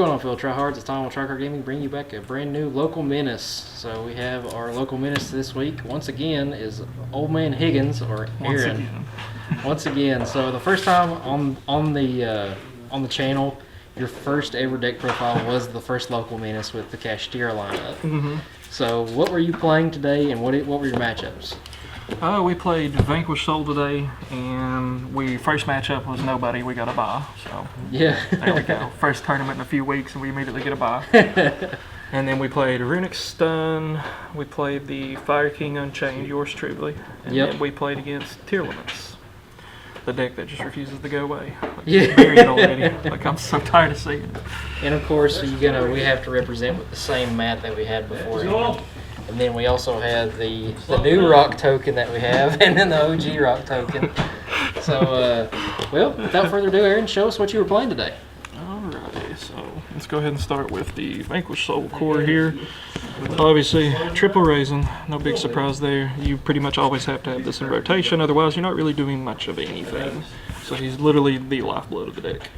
going on, fellow tryhards? It's Tom with Tryhard Gaming, bringing you back a brand new Local Menace. So we have our Local Menace this week. Once again is Ol Man Higgins, or Aaron. Once again. So the first time on the channel, your first ever deck profile was the first Local Menace with the Kashtira lineup. Mm-hmm. So what were you playing today, and what were your matchups? We played Vanquished Soul today, and first matchup was nobody. We got a bye, so yeah, there we go. First tournament in a few weeks, and we immediately get a bye. And then we played Runic Stun. We played the Fire King Unchained, yours truly, and then we played against Tier Limits, the deck that just refuses to go away. Like, buried already. Like, I'm so tired of seeing it. And of course, we have to represent with the same mat that we had before. And then we also have the new rock token that we have, and then the OG rock token. So, well, without further ado, Aaron, show us what you were playing today. Alrighty, so let's go ahead and start with the Vanquished Soul core here. Obviously, triple Raisin, no big surprise there. You pretty much always have to have this in rotation, otherwise you're not really doing much of anything. So he's literally the lifeblood of the deck.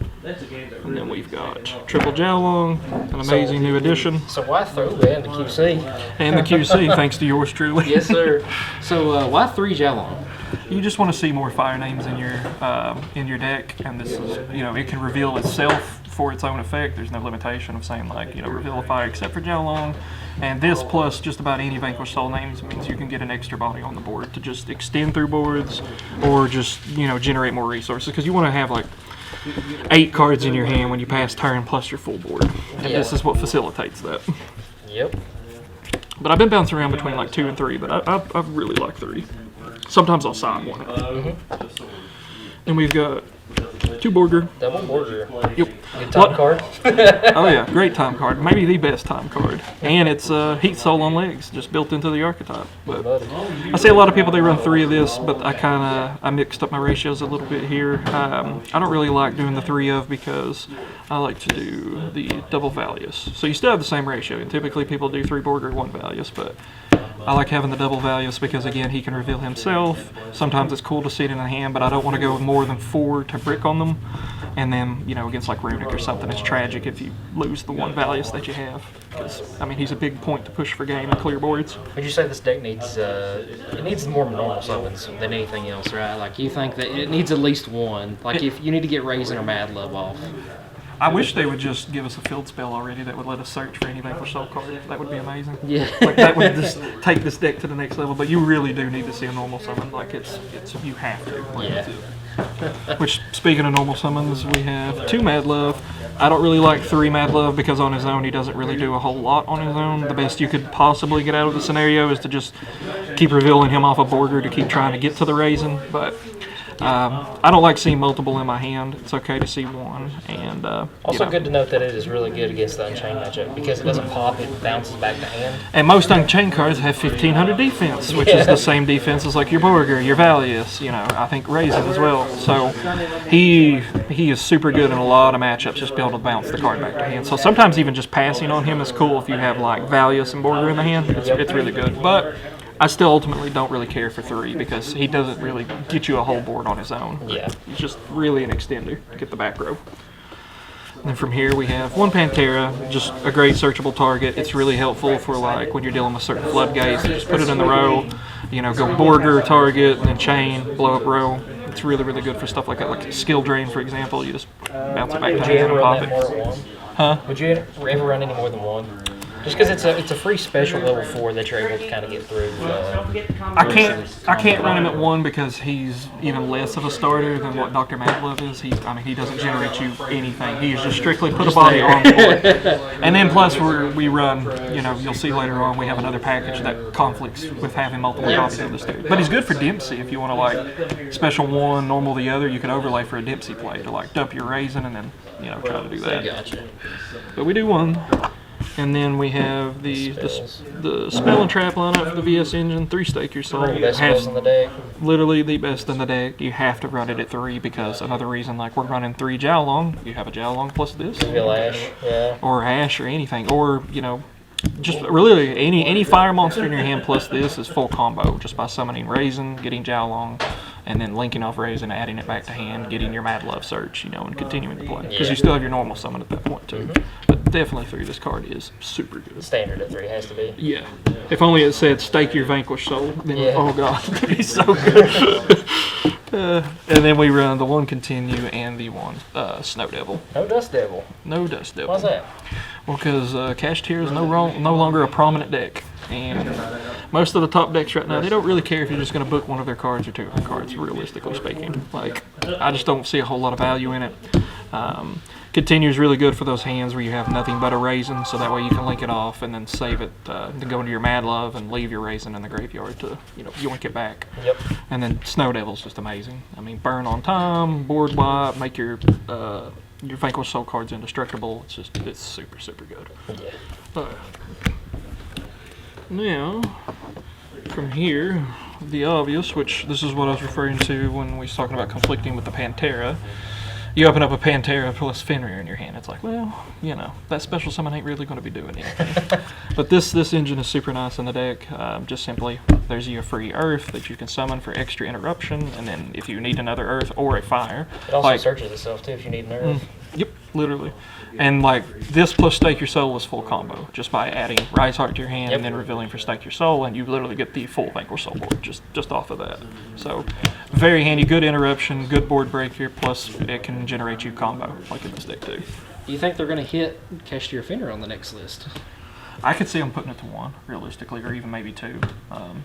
And then we've got Triple Jiaolong, an amazing new addition. So why throw that in the QC? And the QC, thanks to yours truly. Yes, sir. So why 3 Jiaolong? You just want to see more fire names in your deck, and this is, it can reveal itself for its own effect. There's no limitation of saying, like, reveal a fire except for Jiaolong. And this plus just about any Vanquished Soul names means you can get an extra body on the board to just extend through boards, or just, generate more resources, because you want to have like 8 cards in your hand when you pass turn plus your full board. And this is what facilitates that. Yep. But I've been bouncing around between like 2 and 3, but I really like 3. Sometimes I'll side one. And we've got 2 Borger. Double Borger. Yep. Good time card. Oh yeah, great time card. Maybe the best time card. And it's Heat Soul on legs, just built into the archetype. But I see a lot of people, they run 3 of this, but I mixed up my ratios a little bit here. I don't really like doing the 3 of, because I like to do the double Valius. So you still have the same ratio, and typically people do 3 Borger, 1 Valius, but I like having the double Valius because, again, he can reveal himself. Sometimes it's cool to see it in the hand, but I don't want to go more than 4 to brick on them. And then, against like Runic or something, it's tragic if you lose the 1 Valius that you have. Because, he's a big point to push for game and clear boards. Would you say this deck needs more normal summons than anything else, right? Like, you think that it needs at least 1. Like, if you need to get Raisin or Mad Love off. I wish they would just give us a field spell already that would let us search for any Vanquished Soul card. That would be amazing. Yeah. Like, that would just take this deck to the next level. But you really do need to see a normal summon. Like, you have to. Yeah. Which, speaking of normal summons, we have 2 Mad Love. I don't really like 3 Mad Love because on his own he doesn't really do a whole lot on his own. The best you could possibly get out of the scenario is to just keep revealing him off a border to keep trying to get to the Raisin. But I don't like seeing multiple in my hand. It's okay to see 1. And also good to note that it is really good against the Unchained matchup because it doesn't pop, it bounces back to hand. And most Unchained cards have 1500 defense, which is the same defense as like your Borger, your Valius, I think Raisin as well. So he is super good in a lot of matchups, just be able to bounce the card back to hand. So sometimes even just passing on him is cool if you have like Valius and Borger in the hand. It's really good. But I still ultimately don't really care for 3 because he doesn't really get you a whole board on his own. Yeah. He's just really an extender to get the back row. And then from here we have 1 Pantera, just a great searchable target. It's really helpful for like when you're dealing with certain Floodgates. Just put it in the row, go Borger, target, and then chain, blow up row. It's really, really good for stuff like that, like Skill Drain, for example. You just bounce it back to hand and pop it. Huh? Would you ever run any more than 1? Just because it's a free special level 4 that you're able to kind of get through. I can't run him at 1 because he's even less of a starter than what Dr. Madlove is. He doesn't generate you anything. He is just strictly put a body on the board. And then plus we run, you'll see later on we have another package that conflicts with having multiple copies of this dude. But he's good for Dempsey if you want to like special 1, normal the other. You could overlay for a Dempsey play to like dump your Raisin and then try to do that. Gotcha. But we do 1. And then we have the spell and trap lineup for the VS Engine, 3 Stake Your Soul. Best spells in the deck. Literally the best in the deck. You have to run it at 3 because another reason, like we're running 3 Jiaolong, you have a Jiaolong plus this. Ash, yeah. Or Ash or anything. Or, just really any fire monster in your hand plus this is full combo just by summoning Raisin, getting Jiaolong, and then linking off Raisin, adding it back to hand, getting your Mad Love search, and continuing to play. Because you still have your normal summon at that point too. But definitely 3, this card is super good. Standard at 3 has to be. Yeah. If only it said stake your Vanquished Soul, then oh god, it'd be so good. And then we run the 1 Continue and the 1 Snow Devil. No Dust Devil. No Dust Devil. Why's that? Well, because Kashtira is no longer a prominent deck. And most of the top decks right now, they don't really care if you're just going to book one of their cards or 2 of their cards, realistically speaking. Like, I just don't see a whole lot of value in it. Continue is really good for those hands where you have nothing but a Raisin, so that way you can link it off and then save it to go into your Mad Love and leave your Raisin in the graveyard to, yoink it back. Yep. And then Snow Devil's just amazing. I mean, burn on time, board wipe, make your Vanquished Soul cards indestructible. It's super, super good. Yeah. Now, from here, the obvious, which this is what I was referring to when we was talking about conflicting with the Pantera. You open up a Pantera plus Fenrir in your hand. It's like, well, that special summon ain't really going to be doing anything. But this engine is super nice in the deck. Just simply, there's a free Earth that you can summon for extra interruption, and then if you need another Earth or a Fire. It also searches itself too if you need an Earth. Yep, literally. And this plus Stake Your Soul is full combo, just by adding Rise Heart to your hand and then revealing for Stake Your Soul, and you literally get the full Vanquished Soul board just off of that. So, very handy, good interruption, good board breaker, plus it can generate you combo, like in this deck too. Do you think they're going to hit Kashtira Fenrir on the next list? I could see them putting it to 1, realistically, or even maybe 2.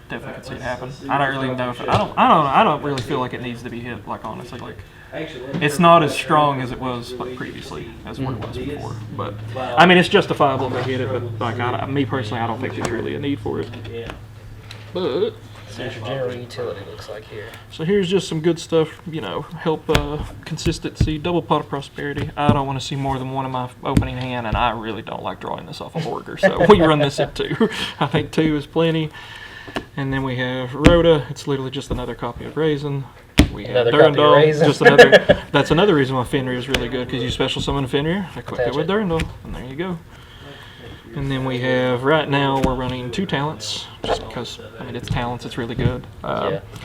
Definitely could see it happen. I don't really know if I don't really feel like it needs to be hit. Honestly, it's not as strong as it was previously as what it was before. But I mean, it's justifiable if they hit it. But me personally, I don't think there's really a need for it. But So your general utility looks like here. So here's just some good stuff, help consistency, double pot of prosperity. I don't want to see more than 1 in my opening hand, and I really don't like drawing this off a Borger, so we run this at 2. I think 2 is plenty. And then we have Rhoda. It's literally just another copy of Raisin. We have Durandal. Just another. That's another reason why Fenrir is really good, because you special summon Fenrir, equip it with Durandal, and there you go. And then we have, right now, we're running 2 talents, just because, it's talents, it's really good.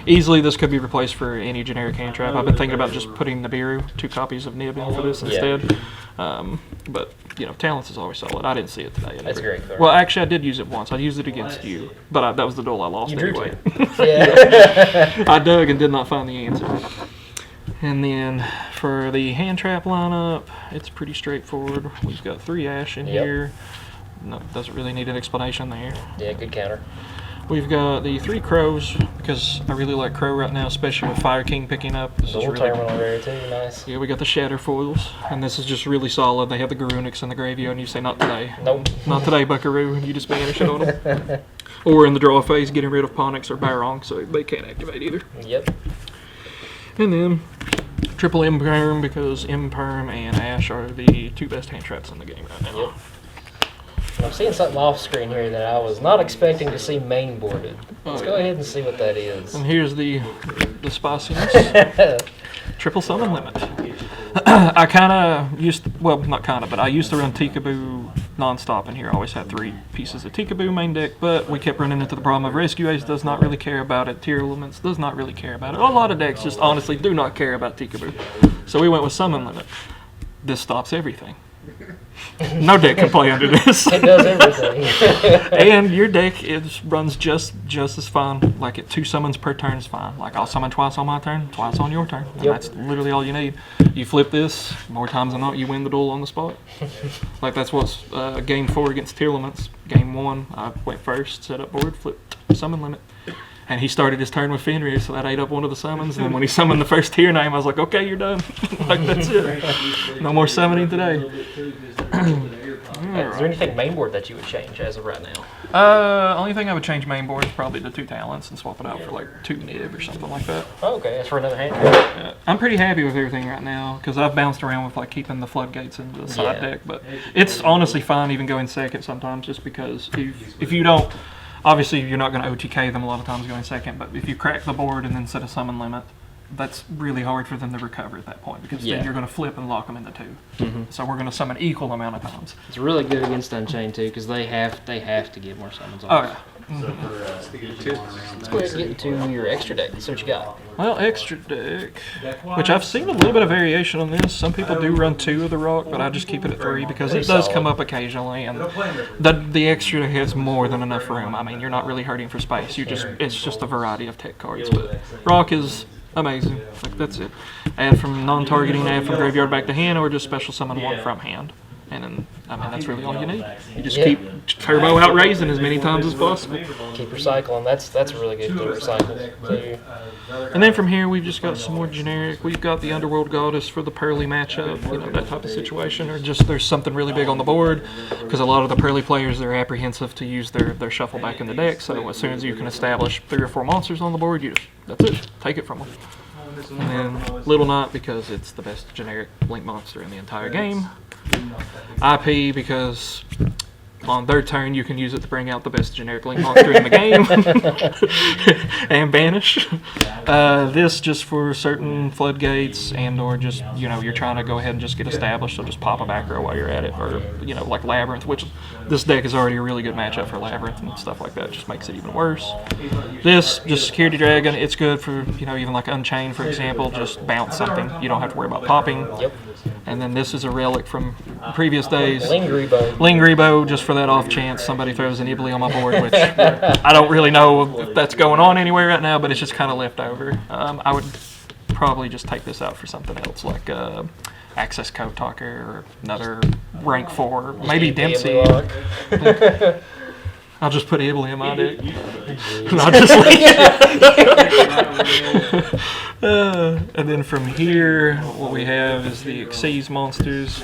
Easily, this could be replaced for any generic hand trap. I've been thinking about just putting Nibiru, 2 copies of Nib in for this instead. But, talents is always solid. I didn't see it today. That's great card. Well, actually, I did use it once. I used it against you, but that was the duel I lost anyway. I dug and did not find the answer. And then, for the hand trap lineup, it's pretty straightforward. We've got 3 Ash in here. No, doesn't really need an explanation there. Yeah, good counter. We've got the 3 Crows, because I really like Crow right now, especially with Fire King picking up. This is really terminal there too, nice. Yeah, we got the Shatter Foils, and this is just really solid. They have the Garunix in the graveyard, and you say, not today. Nope. Not today, Buckaroo, and you just banish it on them. Or in the draw phase, getting rid of Ponix or Barong, so they can't activate either. Yep. And then, triple Imperm, because Imperm and Ash are the 2 best hand traps in the game right now. Yep. I'm seeing something off screen here that I was not expecting to see main boarded. Let's go ahead and see what that is. And here's the spiciness. Triple summon limit. I kind of used to, well, not kind of, but I used to run Tikaboo nonstop in here. I always had 3 pieces of Tikaboo main deck, but we kept running into the problem of Rescue Ace does not really care about it. Tier Elements does not really care about it. A lot of decks just honestly do not care about Tikaboo. So we went with summon limit. This stops everything. No deck can play under this. It does everything. And your deck runs just as fine. Like 2 summons per turn is fine. Like I'll summon twice on my turn, twice on your turn. And that's literally all you need. You flip this, more times than not, you win the duel on the spot. Like that's what's game 4 against Tier Limits. Game 1, I went first, set up board, flipped summon limit. And he started his turn with Fenrir, so that ate up one of the summons. And then when he summoned the first tier name, I was like, okay, you're done. Like, that's it. No more summoning today. Is there anything mainboard that you would change as of right now? Only thing I would change mainboard is probably the 2 talents and swap it out for like 2 nib or something like that. Oh, okay, that's for another hand. I'm pretty happy with everything right now because I've bounced around with like keeping the floodgates in the side deck, but it's honestly fine even going second sometimes just because if you don't. Obviously, you're not going to OTK them a lot of times going second, but if you crack the board and then set a summon limit, that's really hard for them to recover at that point because then you're going to flip and lock them into 2. So we're going to summon equal amount of times. It's really good against Unchained too because they have to get more summons off. Oh Let's go ahead and get into your extra deck. So what you got? Well, extra deck, which I've seen a little bit of variation on this. Some people do run 2 of the rock, but I just keep it at 3 because it does come up occasionally, and the extra has more than enough room. I mean, you're not really hurting for space. It's just a variety of tech cards, but rock is amazing. Like, that's it. Add from non-targeting, add from graveyard back to hand, or just special summon 1 from hand. And then, I mean, that's really all you need. You just keep turbo out raising as many times as possible. Keep recycling. That's really good to recycle. So, and then from here, we've just got some more generic. We've got the Underworld Goddess for the Pearly matchup, you know, that type of situation. Or just there's something really big on the board, because a lot of the Pearly players, they're apprehensive to use their shuffle back in the deck. So as soon as you can establish 3 or 4 monsters on the board, that's it. Take it from them. And then Little Knot, because it's the best generic Link monster in the entire game. IP, because on their turn you can use it to bring out the best generic Link monster in the game. And Banish. This just for certain Floodgates, and or just, you know, you're trying to go ahead and just get established, so just pop a back row while you're at it. Or, you know, like Labyrinth, which this deck is already a really good matchup for Labyrinth and stuff like that. Just makes it even worse. This, just Security Dragon, it's good for, you know, even like Unchained, for example. Just bounce something. You don't have to worry about popping. Yep. And then this is a relic from previous days. Lingribo, just for that off chance somebody throws an Ibly on my board, which I don't really know if that's going on anywhere right now, but it's just kind of left over. I would probably just take this out for something else, like Access Code Talker or another rank 4, maybe Dempsey. I'll just put Ibly in my deck. And I'll just leave. And then from here, what we have is the Xyz monsters.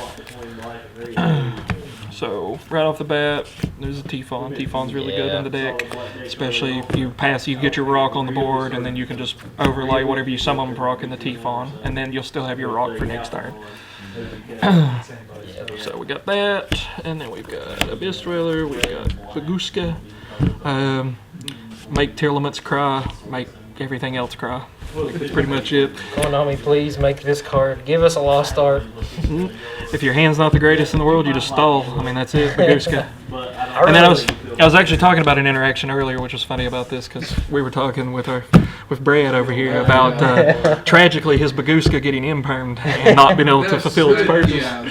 So right off the bat, there's a T-Fawn. T-Fawn's really good in the deck, especially if you get your rock on the board, and then you can just overlay whatever you summon rock in the T-Fawn, and then you'll still have your rock for next turn. So we got that, and then we've got Abyss Dweller, we've got Baguska, make Tearlaments cry, make everything else cry. That's pretty much it. Konami, please make this card. Give us a lost art. If your hand's not the greatest in the world, you just stall. I mean, that's it, Baguska. And then I was actually talking about an interaction earlier, which was funny about this, because we were talking with Brad over here about tragically his Baguska getting impermed and not being able to fulfill its purpose. Yeah,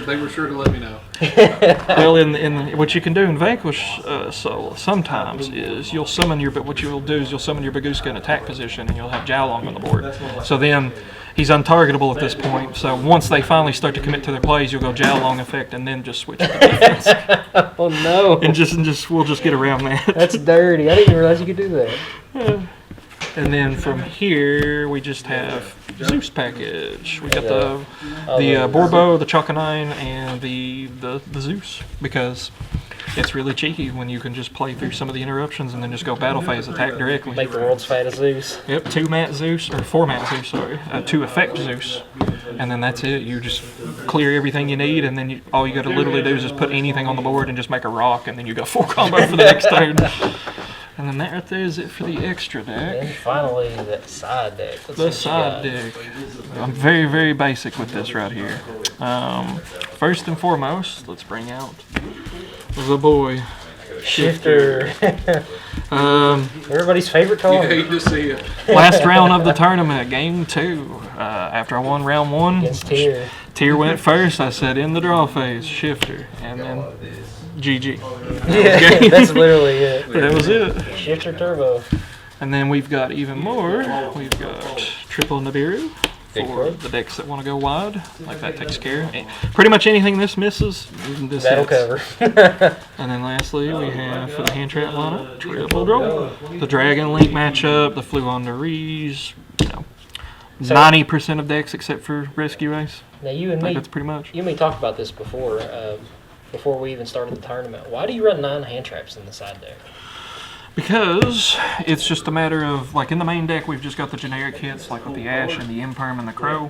they were sure to let me know. Well, in what you can do in Vanquish Soul sometimes is you'll summon what you'll do is you'll summon your Baguska in attack position, and you'll have Jiaolong on the board. So then he's untargetable at this point. So once they finally start to commit to their plays, you'll go Jiaolong effect and then just switch to defense. Oh no! And we'll just get around that. That's dirty. I didn't even realize you could do that. Yeah. And then from here we just have Zeus package. We got the Borbo, the Chokanine, and the Zeus, because it's really cheeky when you can just play through some of the interruptions and then just go battle phase attack directly. Make the world's fattest Zeus. Yep, 2-mat Zeus, or 4-mat Zeus, sorry. 2-effect Zeus. And then that's it. You just clear everything you need, and then all you got to literally do is just put anything on the board and just make a rock, and then you got full combo for the next turn. And then that right there is it for the extra deck. And finally, that side deck. The side deck. I'm very, very basic with this right here. First and foremost, let's bring out the boy. Shifter. Everybody's favorite card. You hate to see it. Last round of the tournament, game 2. After I won round 1, Against Tier. Tier went first. I said in the draw phase, Shifter, and then GG. Yeah, that's literally it. That was it. Shifter Turbo. And then we've got even more. We've got Triple Nibiru for the decks that want to go wide. Like that takes care. Pretty much anything this misses, this That'll hits. cover. And then lastly, we have for the hand trap lineup, Triple Draw. The Dragon Link matchup, the Fluon Rees, 90% of decks except for Rescue Ace. Now you and me, that's pretty much. You and me talked about this before we even started the tournament. Why do you run 9 hand traps in the side deck? Because it's just a matter of, like in the main deck, we've just got the generic hits, like with the Ash and the Imperm and the Crow.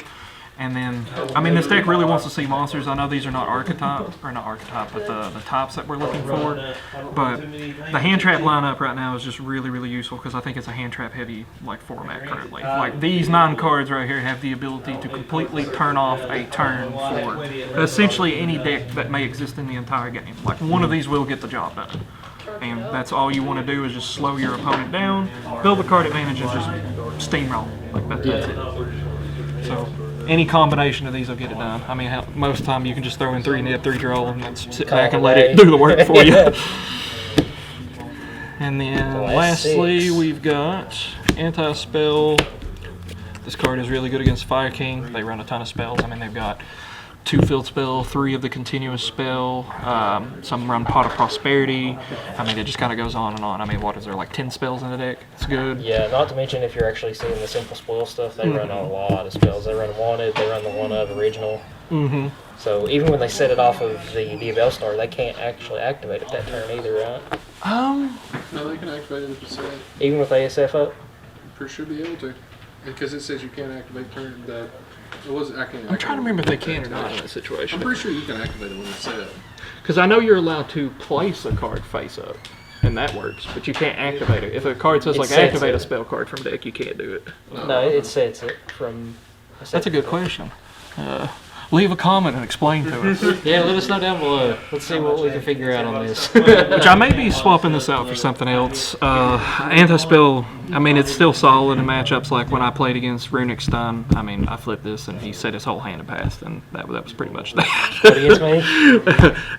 And then, I mean, this deck really wants to see monsters. I know these are not but the types that we're looking for. But the hand trap lineup right now is just really, really useful because I think it's a hand trap heavy like format currently. Like these 9 cards right here have the ability to completely turn off a turn for essentially any deck that may exist in the entire game. Like one of these will get the job done. and that's all you want to do is just slow your opponent down, build the card advantage, and just steamroll. Like that's it. So any combination of these will get it done. I mean, most of the time you can just throw in 3 nib, 3 draw, and then sit back and let it do the work for you. And then lastly, we've got Anti-Spell. This card is really good against Fire King. They run a ton of spells. I mean, they've got 2 field spell, 3 of the continuous spell. Some run Pot of Prosperity. I mean, it just kind of goes on and on. I mean, what is there, like 10 spells in the deck? It's good. Yeah, not to mention if you're actually seeing the simple spoil stuff, they run a lot of spells. They run Wanted, they run the one of original. Mm-hmm. So even when they set it off of the Bellstar, they can't actually activate it that turn either, right? No, they can activate it if it's set. Even with ASF up? Pretty sure be able to. Because it says you can't activate turn that. It was, I can't. I'm trying to remember if they can or not in that situation. I'm pretty sure you can activate it when it's set. Because I know you're allowed to place a card face up, and that works, but you can't activate it. If a card says, like, activate a spell card from deck, you can't do it. No, it sets it from... That's a good question. Leave a comment and explain to us. Yeah, let us know down below. Let's see what we can figure out on this. Which I may be swapping this out for something else. Anti-Spell, I mean, it's still solid in matchups. Like when I played against Runic Stun, I mean, I flipped this and he set his whole hand and passed, and that was pretty much that. But against me?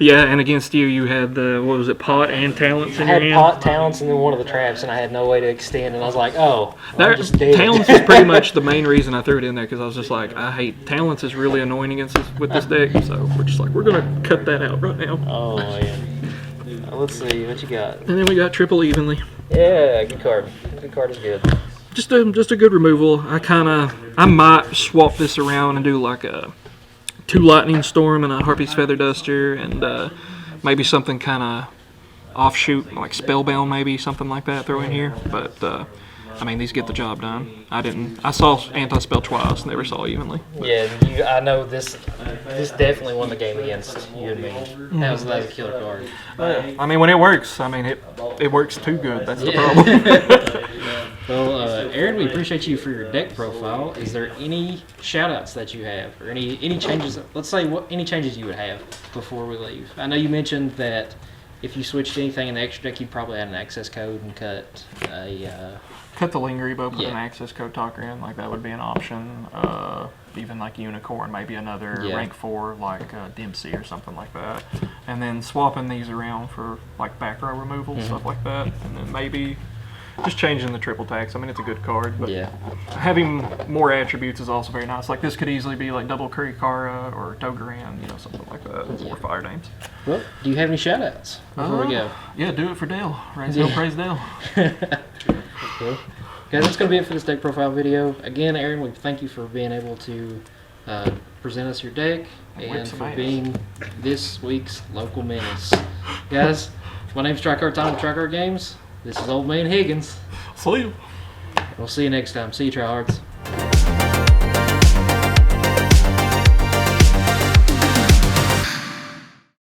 Yeah, and against you, you had the, what was it, Pot and Talents in your hand? I had Pot, Talents, and then one of the traps, and I had no way to extend, and I was like, oh, I'm just dead. Talents is pretty much the main reason I threw it in there, because I was just like, I hate, Talents is really annoying against this, with this deck, so we're just like, we're going to cut that out right now. Oh, man. Let's see, what you got? And then we got Triple Evenly. Yeah, good card. Good card is good. Just a good removal. I might swap this around and do like a 2 Lightning Storm and a Harpy's Feather Duster, and maybe something kind of offshoot, like Spellbound, maybe something like that, throw in here. But I mean, these get the job done. I saw Anti-Spell twice, never saw Evenly. Yeah, I know this definitely won the game against you and me. That was a killer card. I mean, when it works, I mean, it works too good. That's the problem. Well, Aaron, we appreciate you for your deck profile. Is there any shout-outs that you have, or any changes? Let's say any changes you would have before we leave. I know you mentioned that if you switched anything in the extra deck, you'd probably add an access code and cut a... Cut the Lingeribo, put an access code talker in, like that would be an option. Even like Unicorn, maybe another rank 4 like Dempsey or something like that. And then swapping these around for like back row removal, stuff like that. And then maybe just changing the triple tax. I mean, it's a good card, but having more attributes is also very nice. Like this could easily be like double Kurikara or Dogaran, you know, something like that. Or Fire Names. Well, do you have any shout-outs before we go? Yeah, do it for Dale. Raise Dale, praise Dale. Cool. Guys, that's going to be it for this deck profile video. Again, Aaron, we thank you for being able to present us your deck and for being this week's Local Menace. Guys, my name's Tricard Time of Tricard Games. This is Ol Man Higgins. See you. We'll see you next time. See you, tryhards.